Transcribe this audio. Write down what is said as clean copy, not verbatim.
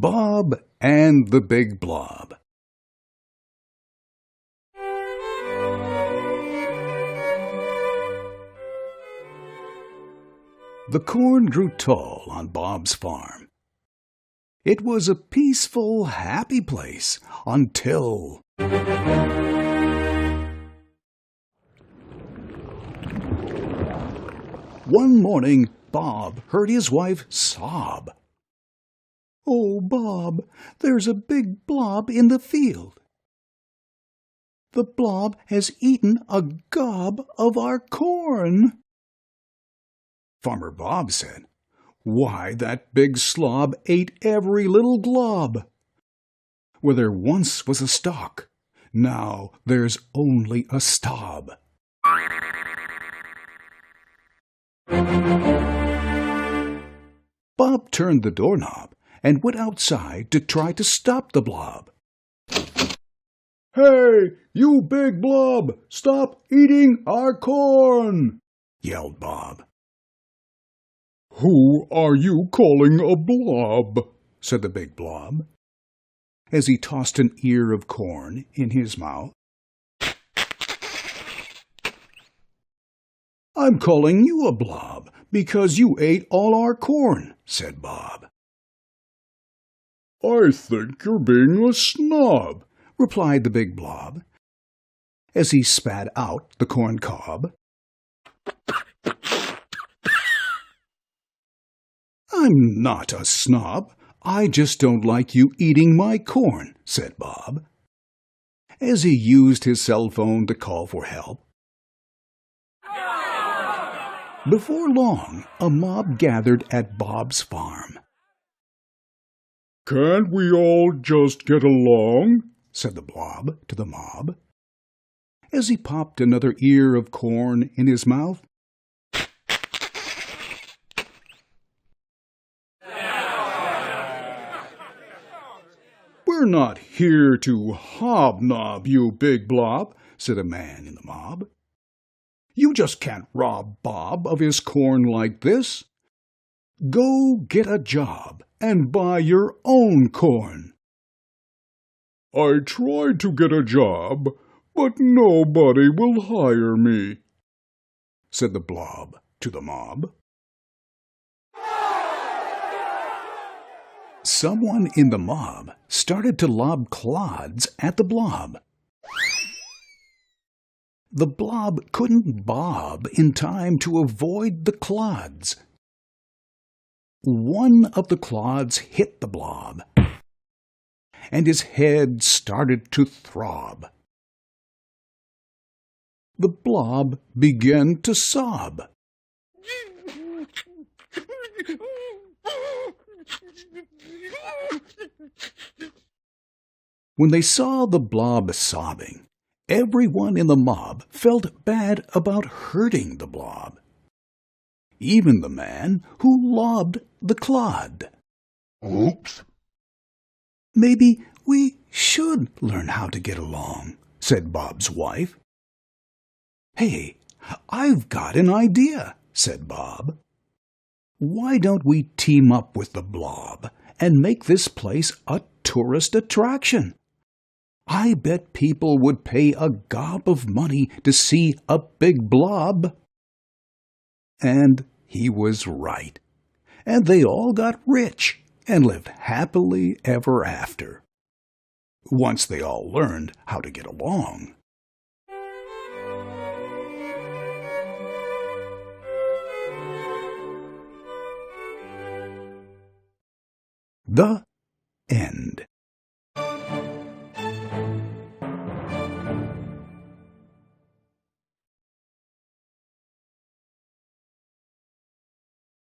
Bob and the Big Blob. The corn grew tall on Bob's farm. It was a peaceful, happy place until... One morning, Bob heard his wife sob. "Oh, Bob, there's a big blob in the field. The blob has eaten a gob of our corn." Farmer Bob said, "Why, that big slob ate every little glob. Where there once was a stalk, now there's only a stob." Bob turned the doorknob and went outside to try to stop the blob. "Hey, you big blob, stop eating our corn!" yelled Bob. "Who are you calling a blob?" said the big blob, as he tossed an ear of corn in his mouth. "I'm calling you a blob because you ate all our corn," said Bob. "I think you're being a snob," replied the big blob, as he spat out the corn cob. "I'm not a snob. I just don't like you eating my corn," said Bob, as he used his cell phone to call for help. Before long, a mob gathered at Bob's farm. "Can't we all just get along?" said the blob to the mob, as he popped another ear of corn in his mouth. "We're not here to hobnob, you big blob," said a man in the mob. "You just can't rob Bob of his corn like this. Go get a job and buy your own corn." "I tried to get a job, but nobody will hire me," said the blob to the mob. Someone in the mob started to lob clods at the blob. The blob couldn't bob in time to avoid the clods. One of the clods hit the blob, and his head started to throb. The blob began to sob. When they saw the blob sobbing, everyone in the mob felt bad about hurting the blob. Even the man who lobbed the clod. "Oops. Maybe we should learn how to get along," said Bob's wife. "Hey, I've got an idea," said Bob. "Why don't we team up with the blob and make this place a tourist attraction? I bet people would pay a gob of money to see a big blob." And he was right. And they all got rich and lived happily ever after, once they all learned how to get along. The end.